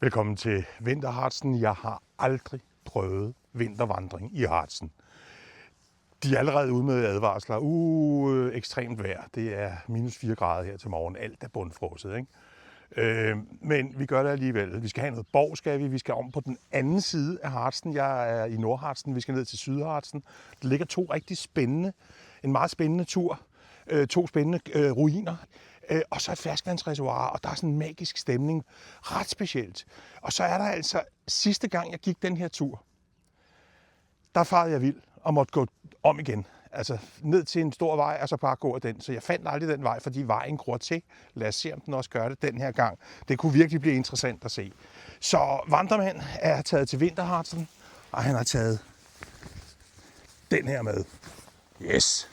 Velkommen til Vinterharzen. Jeg har aldrig prøvet vintervandring i Harzen. De er allerede ude med advarsler. Ekstremt vejr. Det er minus 4 grader her til morgen. Alt er bundfrosset, ikke? Men vi gør det alligevel. Vi skal have noget borg, skal vi. Vi skal om på den anden side af Harzen. Jeg er i Nordharzen. Vi skal ned til Sydharzen. Der ligger en meget spændende tur. To spændende ruiner. Og så et ferskvandsreservoir, og der er sådan en magisk stemning. Ret specielt. Og så er der altså, sidste gang jeg gik den her tur, der farede jeg vild og måtte gå om igen. Altså ned til en stor vej, og så bare gå af den. Så jeg fandt aldrig den vej, fordi vejen gror til. Lad os se, om den også gør det den her gang. Det kunne virkelig blive interessant at se. Så Vandermand er taget til Vinterharzen, og han har taget den her med. Yes!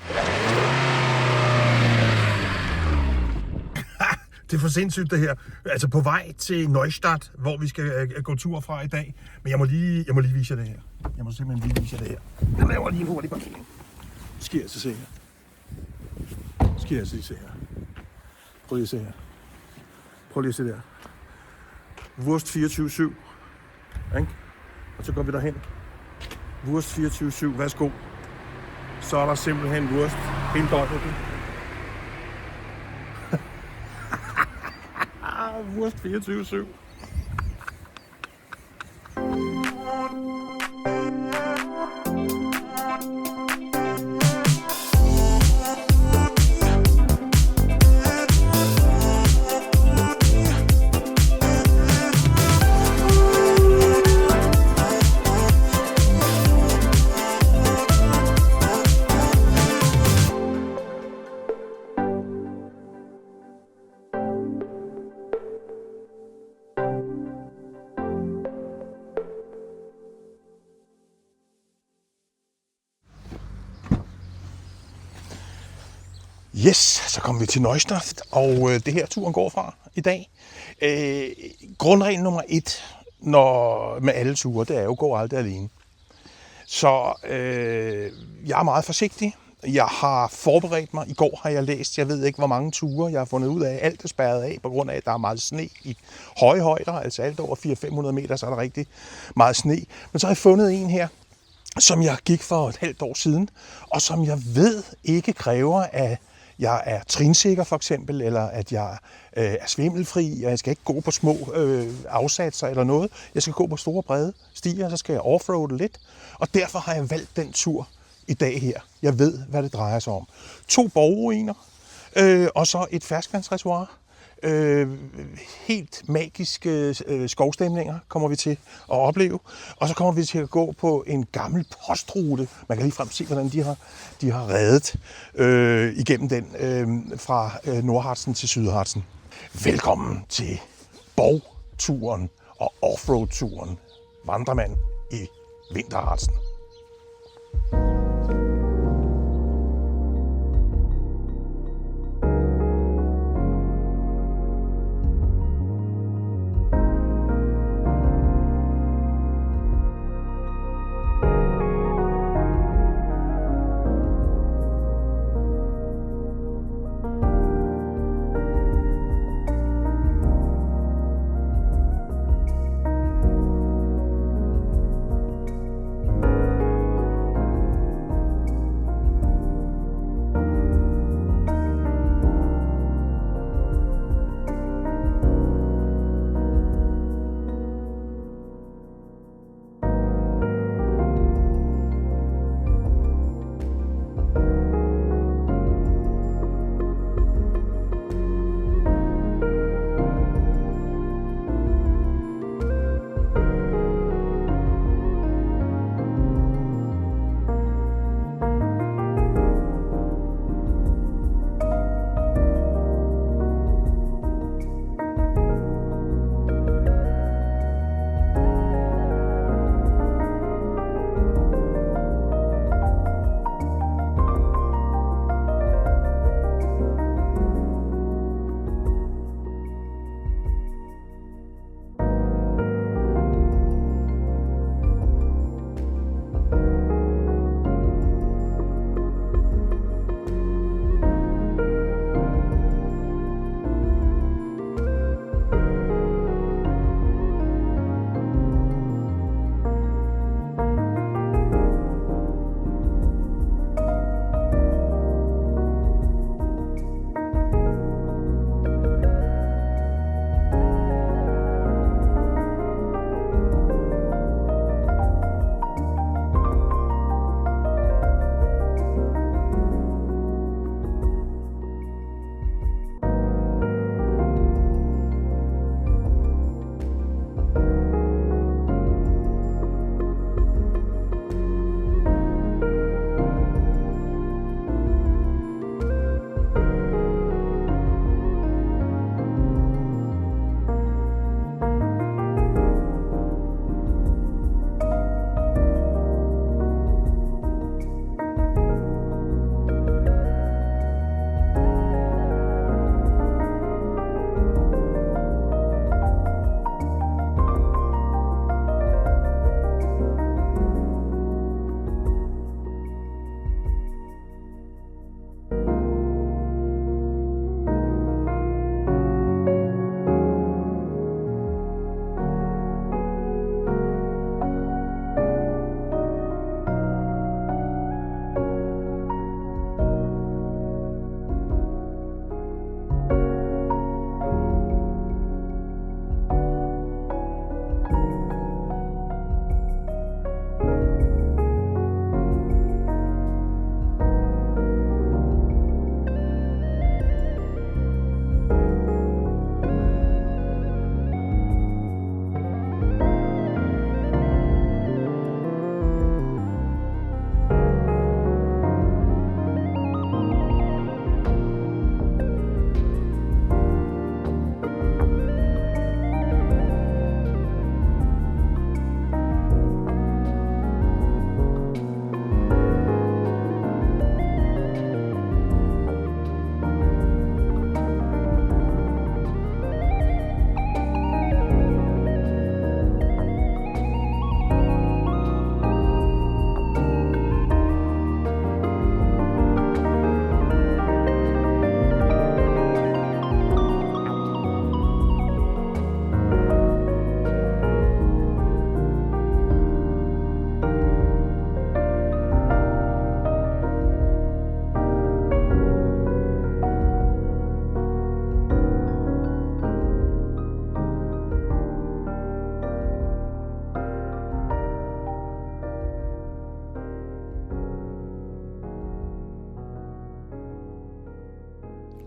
Det er for sindssygt det her. Altså på vej til Neustadt, hvor vi skal gå tur fra i dag. Men jeg må lige vise jer det her. Jeg må simpelthen lige vise jer det her. Jeg laver lige en hurtig parkering. Skal jeg altså se her. Prøv lige at se her. Prøv lige at se der. Wurst 24/7. Ikke? Og så går vi derhen. Wurst 24/7. Værsgo. Så er der simpelthen wurst hele døgnet. Wurst 24/7. Yes, så kommer vi til Neustadt, og det her turen går fra i dag. Grundregel nummer 1 med alle ture, det er jo gå aldrig alene. Så jeg er meget forsigtig. Jeg har forberedt mig. I går har jeg læst, jeg ved ikke hvor mange ture. Jeg har fundet ud af, at alt er spærret af, på grund af, at der er meget sne i høje højder. Altså alt over 400-500 meter, så er der rigtig meget sne. Men så har jeg fundet en her, som jeg gik for et halvt år siden, og som jeg ved ikke kræver, at jeg er trinsikker for eksempel, eller at jeg er svimmelfri, og jeg skal ikke gå på små afsatser eller noget. Jeg skal gå på store brede stier, og så skal jeg offroade lidt. Og derfor har jeg valgt den tur i dag her. Jeg ved, hvad det drejer sig om. 2 borgruiner, og så et ferskvandsreservoir. Helt magiske skovstemninger kommer vi til at opleve. Og så kommer vi til at gå på en gammel postrute. Man kan ligefrem se, hvordan de har reddet igennem den fra Nordharzen til Sydharzen. Velkommen til borgturen og offroad-turen Vandermand i Vinterharzen.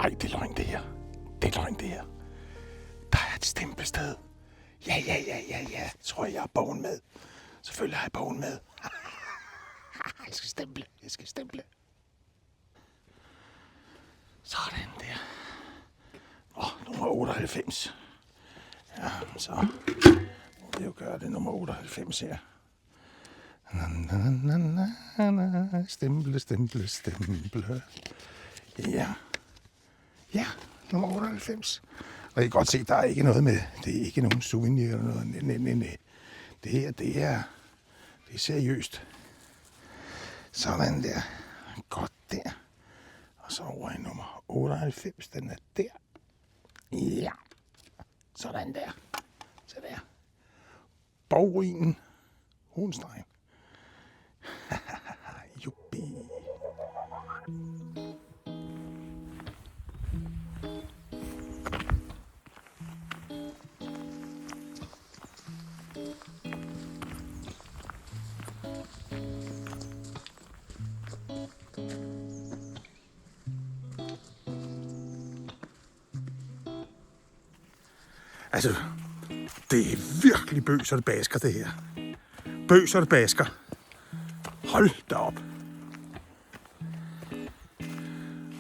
Ej, det er løgn det her. Det er løgn det her. Der er et stempelsted. Ja. Tror jeg har bogen med. Selvfølgelig har jeg bogen med. Jeg skal stemple. Sådan der. Nummer 98. Ja, så må vi jo gøre det nummer 98 her. Stemple. Ja, nummer 98. Og I kan godt se, der er ikke noget med, det er ikke nogen souvenir eller noget. Nej. Det her, det er seriøst. Sådan der. Godt der. Og så over i nummer 98, den er der. Ja. Sådan der. Så der. Borgruinen. Hohenstein. Juppie. Altså, det er virkelig bøs og det basker, det her. Bøs og det basker. Hold da op.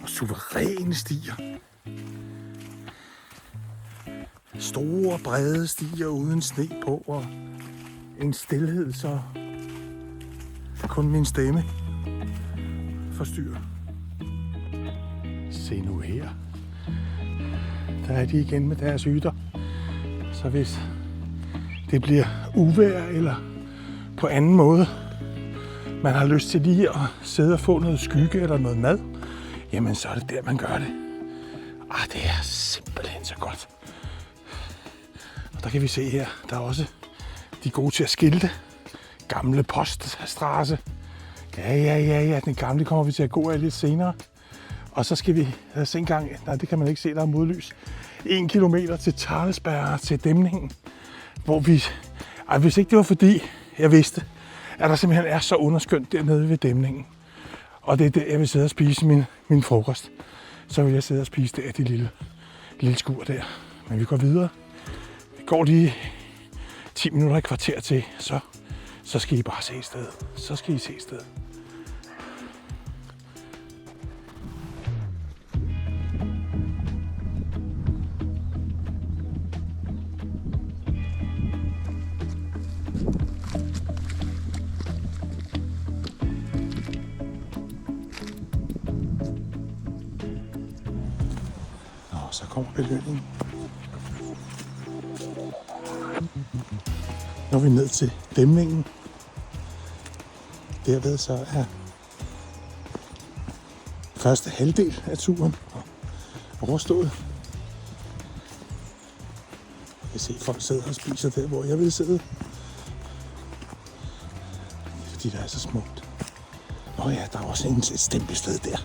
Og suveræne stier. Store, brede stier uden sne på, og en stilhed, så kun min stemme forstyrrer. Se nu her. Der er de igen med deres hytter. Så hvis det bliver uvejr eller på anden måde, man har lyst til lige at sidde og få noget skygge eller noget mad, jamen så er det der, man gør det. Det er simpelthen så godt. Og der kan vi se her, der er også de gode til at skilte. Gamle poststrasse. Ja, den gamle kommer vi til at gå af lidt senere. Og så skal vi se en gang, nej, det kan man ikke se, der er modlys. 1 kilometer til Tarlsberg, til dæmningen, hvor vi... hvis ikke det var fordi, jeg vidste, at der simpelthen er så underskønt dernede ved dæmningen. Og det er der, jeg vil sidde og spise min frokost. Så vil jeg sidde og spise der i det lille skur der. Men vi går videre. Vi går lige 10 minutter, et kvarter til, så skal I bare se et sted. Så skal I se et sted. Så kommer belønningen. Nu er vi ned til dæmningen. Derved så er første halvdel af turen overstået. Jeg kan se, at folk sidder og spiser der, hvor jeg vil sidde. Fordi der er så smukt. Nå ja, der er også et stempelsted der.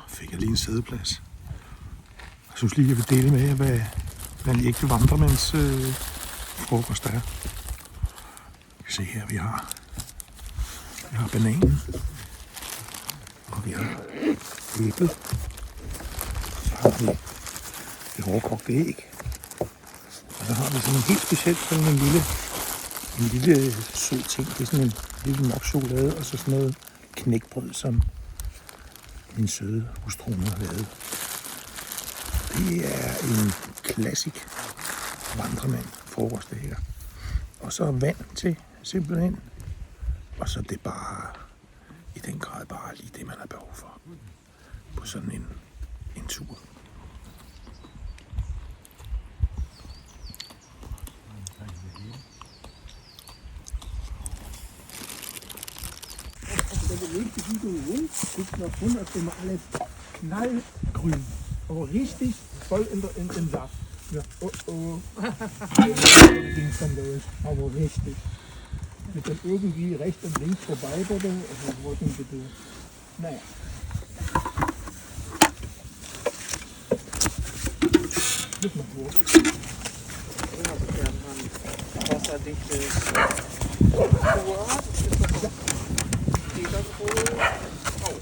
Fik jeg lige en sædeplads. Jeg synes lige, jeg vil dele med jer, hvad en ægte vandremands frokost er. Vi kan se her, vi har bananen, og vi har æble, så har vi det hårdkogte æg, og så har vi sådan en helt specielt sådan en lille sød ting. Det er sådan en lille mørk chokolade, og så sådan noget knækbrød, som min søde hustrune har lavet. Det er en klassik vandremand frokost det her. Og så vand til simpelthen. Og så det bare i den grad bare lige det, man har behov for. på sådan en tur. Der bewegt sich wie du willst, guckt nach vorne, ist immer alles knallgrün. Aber richtig voll in den Saft. Ja, oh oh. Dings dann durch. Aber richtig. Wird dann irgendwie rechts und links vorbei, oder? Also, wollten bitte. Naja. Das macht wohl. Wasserdichte Tour hat, ist das doch jeder wohl auch.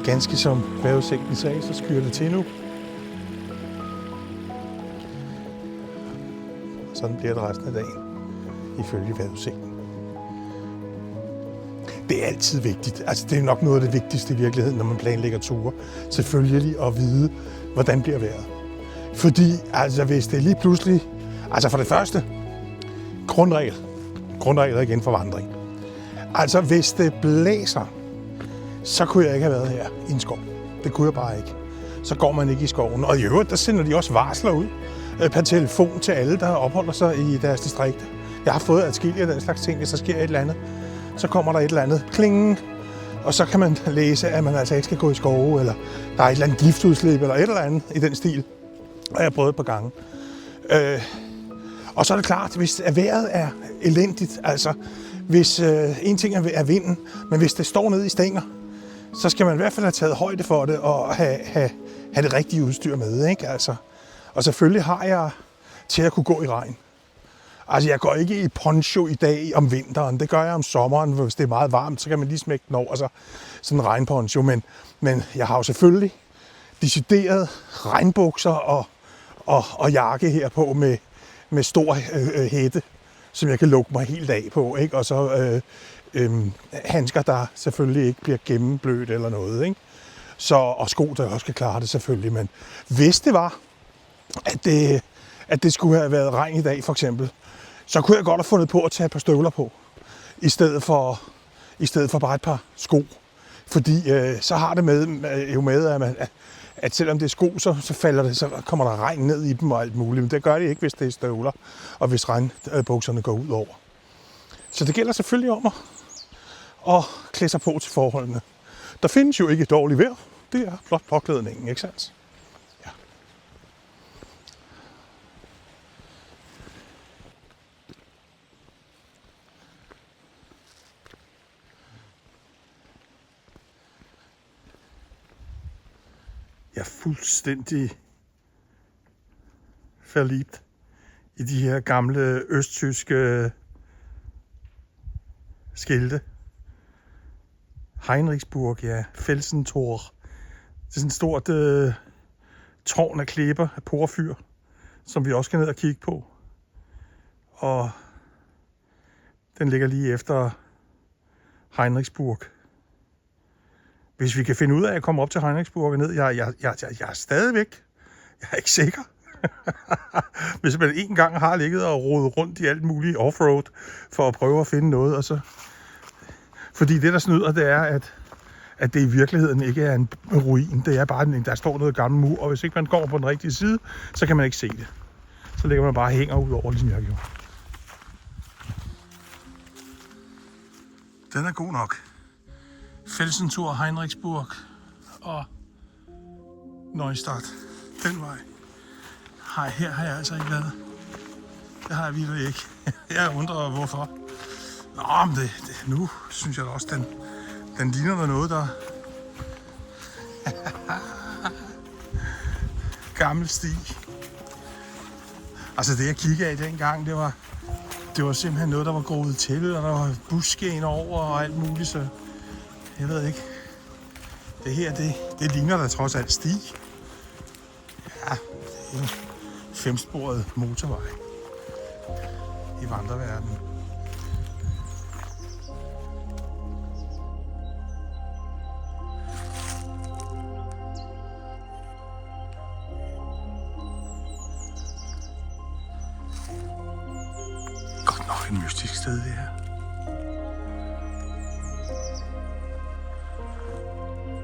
Ganske som vejrudsigten sagde, så skyer det til nu. Sådan bliver det resten af dagen, ifølge vejrudsigten. Det er altid vigtigt. Altså, det er nok noget af det vigtigste i virkeligheden, når man planlægger ture. Selvfølgelig at vide, hvordan bliver vejret. Fordi, altså, hvis det lige pludselig... Altså, for det første, grundregler igen for vandring. Altså, hvis det blæser, så kunne jeg ikke have været her i en skov. Det kunne jeg bare ikke. Så går man ikke i skoven. Og i øvrigt, der sender de også varsler ud per telefon til alle, der opholder sig i deres distrikter. Jeg har fået adskillige af den slags ting, hvis der sker et eller andet. Så kommer der et eller andet kling, og så kan man læse, at man altså ikke skal gå i skove, eller der er et eller andet giftudslip, eller et eller andet i den stil. Og jeg har prøvet et par gange. Og så er det klart, hvis vejret er elendigt, altså hvis en ting er vinden, men hvis det står nede i stænger, så skal man i hvert fald have taget højde for det og have det rigtige udstyr med, ikke? Altså, og selvfølgelig har jeg til at kunne gå i regn. Altså, jeg går ikke i poncho i dag om vinteren. Det gør jeg om sommeren, hvis det er meget varmt, så kan man lige smække den over, altså sådan en regnponcho. Men jeg har jo selvfølgelig decideret regnbukser og jakke her på med stor hætte, som jeg kan lukke mig helt af på, ikke? Og så handsker, der selvfølgelig ikke bliver gennemblødt eller noget, ikke? Så, og sko, der også kan klare det selvfølgelig. Men hvis det var, at det skulle have været regn i dag, for eksempel, så kunne jeg godt have fundet på at tage et par støvler på, i stedet for bare et par sko. Fordi så har det med, at selvom det er sko, så kommer der regn ned i dem og alt muligt. Men det gør det ikke, hvis det er støvler, og hvis regnbukserne går ud over. Så det gælder selvfølgelig om at klæde sig på til forholdene. Der findes jo ikke dårligt vejr. Det er blot påklædningen, ikke sandt? Ja. Jeg er fuldstændig forlibt i de her gamle østtyske skilte. Heinrichsburg, ja. Felsentor. Det er sådan et stort tårn af klipper, af porfyr, som vi også skal ned og kigge på. Og den ligger lige efter Heinrichsburg. Hvis vi kan finde ud af at komme op til Heinrichsburg og ned, jeg er stadigvæk. Jeg er ikke sikker. Hvis man en gang har ligget og rodet rundt i alt muligt offroad for at prøve at finde noget, og så... Fordi det, der snyder, det er, at det i virkeligheden ikke er en ruin. Det er bare, der står noget gammel mur, og hvis ikke man går på den rigtige side, så kan man ikke se det. Så ligger man bare og hænger ud over, ligesom jeg gjorde. Den er god nok. Felsentor, Heinrichsburg og Neustadt. Den vej. Her har jeg altså ikke været. Det har jeg virkelig ikke. Jeg undrer, hvorfor. Nå, men nu synes jeg da også, den ligner der noget, der... Gammel sti. Altså det jeg kiggede af dengang, det var simpelthen noget, der var groet til, og der var buske ind over og alt muligt, så jeg ved ikke. Det her, det ligner da trods alt sti. Ja, det er en 5-sporet motorvej i vandreverdenen. Godt nok en mystisk sted, det her.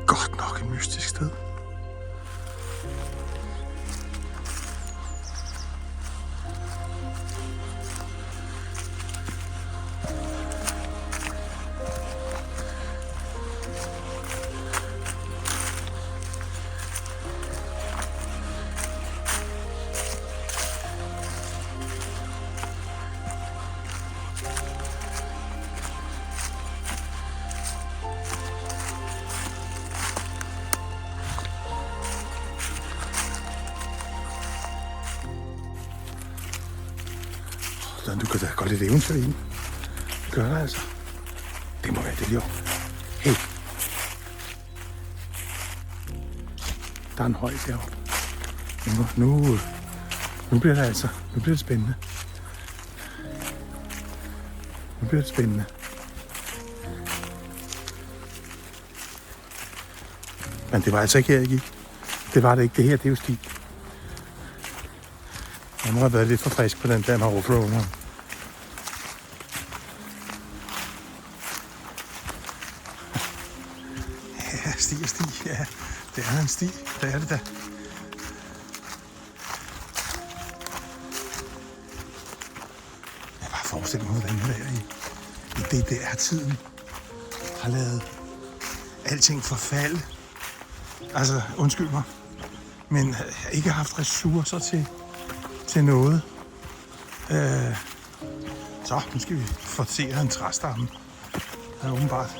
Godt nok et mystisk sted. Du kan da godt lidt eventyr i den. Gør det altså. Det må være det, jo. Hey. Der er en høj deroppe. Nu bliver det altså. Nu bliver det spændende. Nu bliver det spændende. Men det var altså ikke her, jeg gik. Det var det ikke. Det her, det er jo sti. Jeg må have været lidt for frisk på den der med overflowen. Ja, sti og sti. Ja, det er en sti. Det er det da. Jeg bare forestiller mig, hvordan det er i DDR-tiden har lavet alting forfalde. Altså, undskyld mig. Men jeg har ikke haft ressourcer til noget. Så, nu skal vi forcere en træstamme, der åbenbart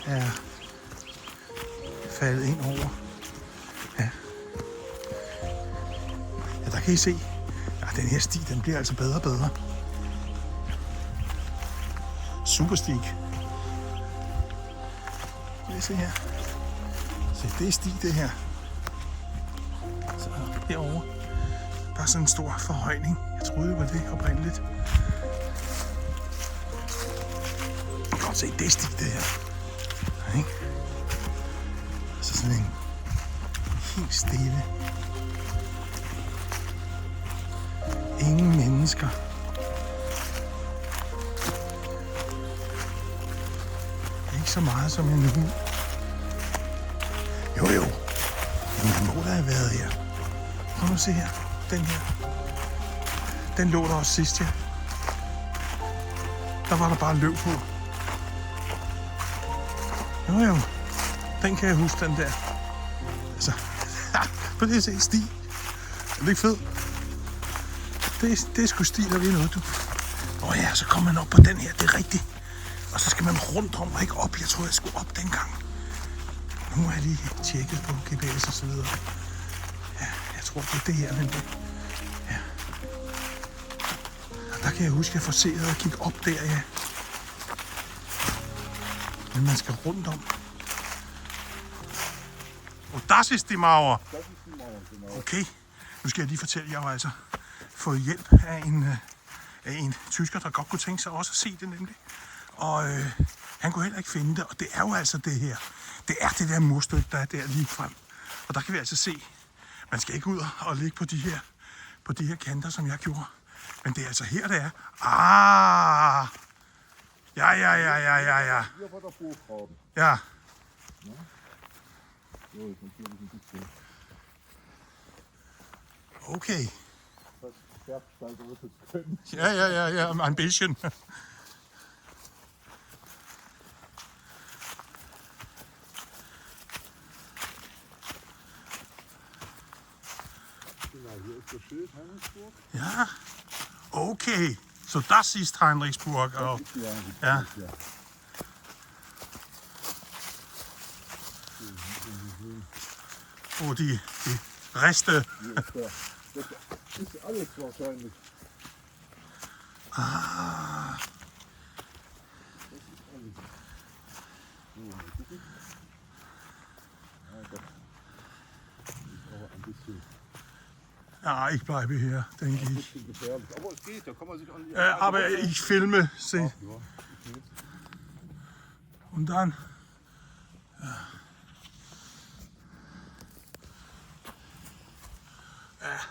er faldet ind over. Ja, der kan I se, ja, den her sti, den bliver altså bedre og bedre. Super stig. Lad os se her. Se, det er sti, det her. Så herovre. Bare sådan en stor forhøjning. Jeg troede, det var det oprindeligt. Godt se, det er sti, det her. Ja, ikke? Så sådan en helt stille. Ingen mennesker. Ikke så meget som en hund. Jo. Men han må da have været her. Prøv at se her. Den her. Den lå der også sidst, ja. Der var der bare løv på. Jo. Den kan jeg huske, den der. Altså. På det se sti. Er det ikke fed? Det er sgu sti, der ved noget, du. Ja, så kommer man op på den her. Det er rigtigt. Og så skal man rundt om og ikke op. Jeg tror, jeg skulle op dengang. Nu har jeg lige tjekket på GPS og så videre. Ja, jeg tror, det er det her, men det. Ja. Og der kan jeg huske, at jeg forserede og kigge op der, ja. Men man skal rundt om. Og das ist die Mauer. Okay, nu skal jeg lige fortælle, at jeg har altså fået hjælp af en tysker, der godt kunne tænke sig også at se det nemlig. Og han kunne heller ikke finde det, og det er jo altså det her. Det er det der murstykke, der er der lige frem. Og der kan vi altså se, man skal ikke ud og ligge på de her kanter, som jeg gjorde. Men det er altså her, det er. Ja. Ja. Okay. Ja, ambition. Ja, okay. So das ist Heinrichsburg auch. Ja. Wo die Reste Das ist alles wahrscheinlich. Ah. Das ist alles. So, mal gucken. Ja, doch. Das ist aber ein bisschen Ja, ich bleibe hier, denke ich. gefährlich. Aber es geht, da kann man sich an die Aber ich filme sie. Ja, ich nehme es. Und dann.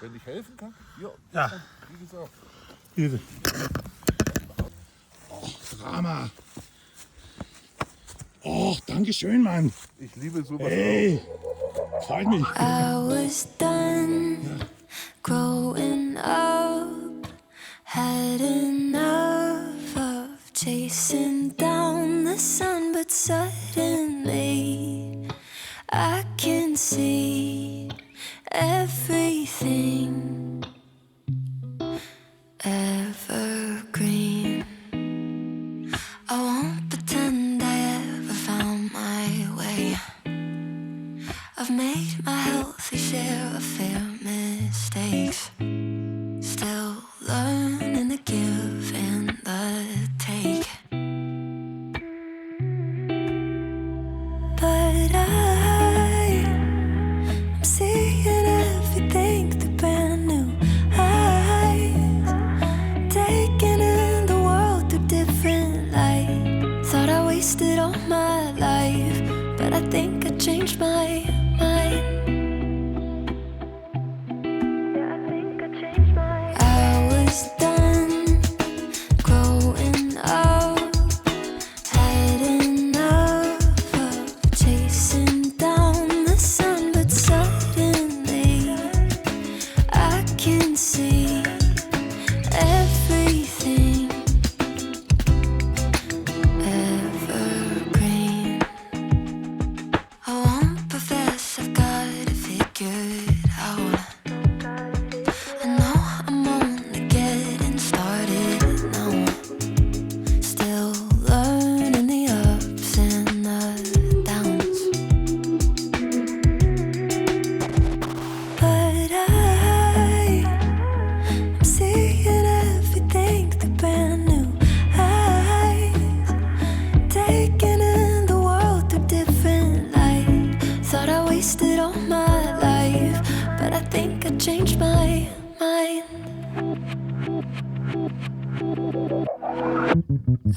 Wenn ich helfen kann? Ja. Ja, Wie gesagt. bitte. Och, Drama. Och, danke schön, Mann. Ich liebe sowas Hey, freut mich. I was done growing up, had enough of chasing down the sun, but suddenly I can see everything evergreen. I won't pretend I ever found my way. I've made my healthy share of fair mistakes. Still learning to give and the take. But I'm seeing everything through brand new eyes. Taking in the world through different light. Thought I wasted all my life, but I think I changed my mind. Yeah, I think I changed my mind. I was done growing up, had enough of chasing down the sun, but suddenly I can see everything evergreen. I won't profess I've got it figured out. I know I'm only getting started now. Still learning the ups and the downs. But I'm seeing everything through brand new eyes. Taking in the world through different light. Thought I wasted all my life, but I think I changed my mind.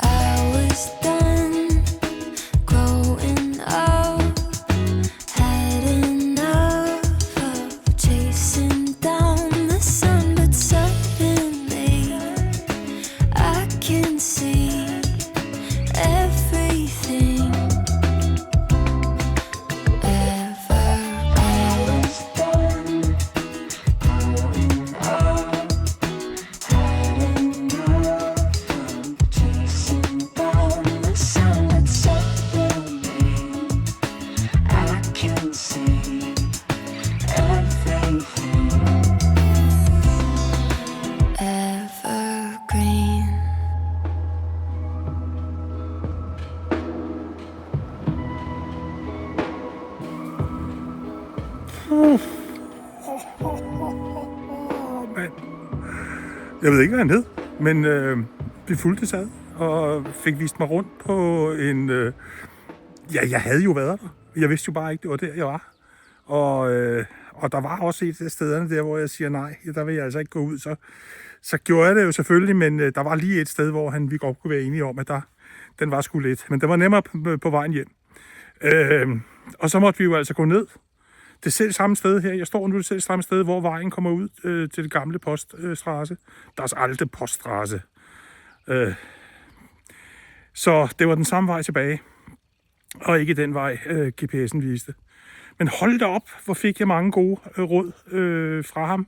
I was done growing up, had enough of chasing down the sun, but suddenly I can see everything evergreen. Chasing down the sun, but suddenly I can see everything evergreen. Men, jeg ved ikke, hvad han hed, men vi fulgtes ad og fik vist mig rundt på en... ja, jeg havde jo været der. Jeg vidste jo bare ikke, det var der, jeg var. Og der var også et af stederne der, hvor jeg siger nej, der vil jeg altså ikke gå ud. Så gjorde jeg det jo selvfølgelig, men der var lige et sted, hvor vi godt kunne være enige om, at den var sgu lidt. Men den var nemmere på vejen hjem. Og så måtte vi jo altså gå ned. Det selv samme sted her. Jeg står nu det selv samme sted, hvor vejen kommer ud til det gamle poststrasse. Der er alte poststrasse. Så det var den samme vej tilbage. Og ikke den vej, GPS'en viste. Men hold da op, hvor fik jeg mange gode råd fra ham.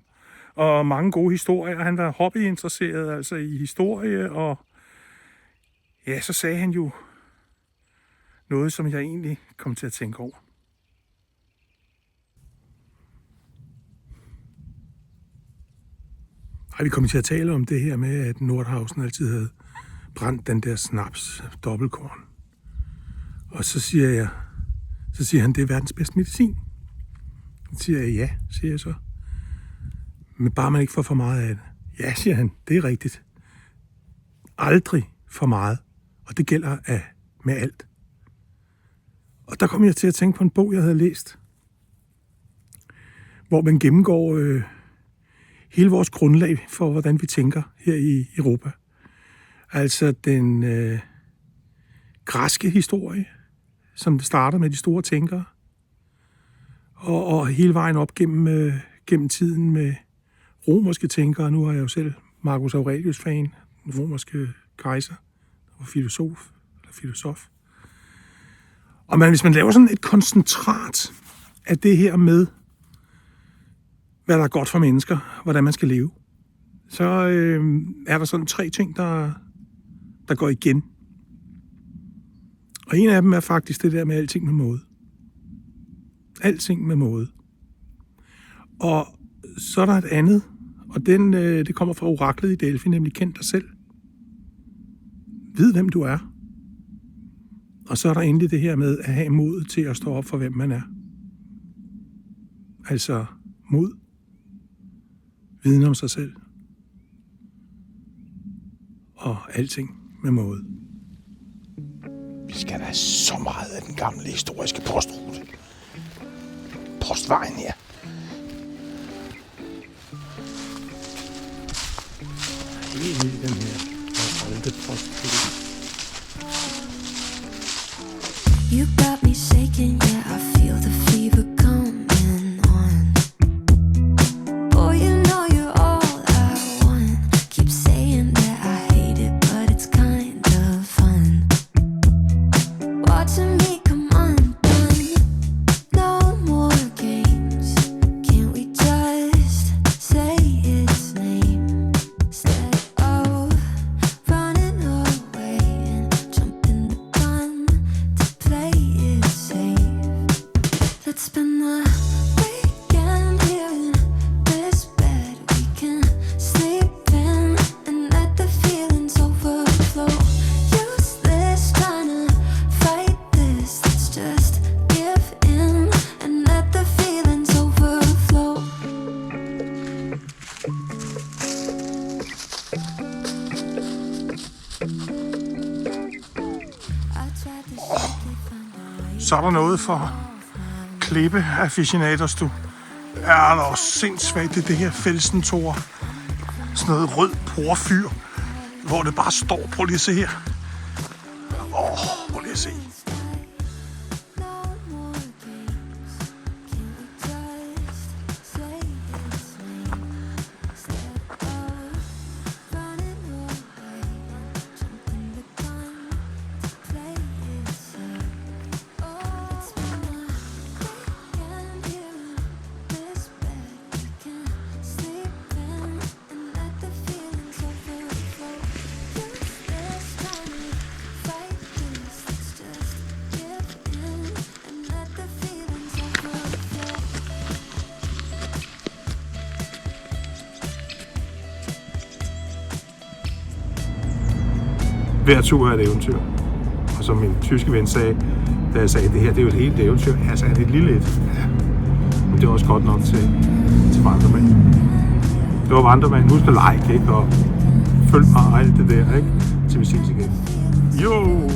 Og mange gode historier. Han var hobbyinteresseret altså i historie. Og ja, så sagde han jo noget, som jeg egentlig kom til at tænke over. Vi kom til at tale om det her med, at Nordhausen altid havde brændt den der snaps, dobbeltkorn. Og så siger han, det er verdens bedste medicin. Så siger jeg, ja, siger jeg så. Men bare man ikke får for meget af det. Ja, siger han, det er rigtigt. Aldrig for meget. Og det gælder med alt. Og der kom jeg til at tænke på en bog, jeg havde læst, hvor man gennemgår hele vores grundlag for, hvordan vi tænker her i Europa. Altså den græske historie, som starter med de store tænkere, og hele vejen op gennem tiden med romerske tænkere. Nu har jeg jo selv Marcus Aurelius-fan, den romerske kejser og filosof. Og hvis man laver sådan et koncentrat af det her med, hvad der er godt for mennesker, hvordan man skal leve, så er der sådan 3 ting, der går igen. Og en af dem er faktisk det der med alting med måde. Alting med måde. Og så er der et andet, og det kommer fra oraklet i Delphi, nemlig kend dig selv. Vid, hvem du er. Og så er der endelig det her med at have mod til at stå op for, hvem man er. Altså mod. Viden om sig selv. Og alting med måde. Vi skal da så meget af den gamle historiske postrute. Postvejen her. Helt vildt den her. Postrute. You got me shaking, yeah, I feel the fever coming on. Boy, you know you're all I want. Keep saying that I hate it, but it's kind of fun. Watching me come undone. No more games. Can't we just say its name? Instead of running away and jumping the gun to play it safe. Let's spend the weekend here in this bed we can sleep in and let the feelings overflow. Useless trying to fight this. Let's just give in and let the feelings overflow. I tried to shake it, find a way. Så er der noget for klippe-aficionados, du. Er der også sindssygt, det her Felsentor. Sådan noget rød porfyr, hvor det bare står. Prøv lige at se her. Prøv lige at se. No more games. Can we just say its name? Instead of running away and jumping the gun to play it safe. Let's spend the weekend here in this bed we can sleep in and let the feelings overflow. Useless trying to fight this. Let's just give in and let the feelings overflow. Hver tur er et eventyr. Og som min tyske ven sagde, da jeg sagde, det her det er jo et helt eventyr. Ja, så er det et lille et. Ja. Men det er også godt nok til vandremand. Det var vandremand. Husk at like, ikke? Og følg mig og alt det der, ikke? Til vi ses igen. Jo!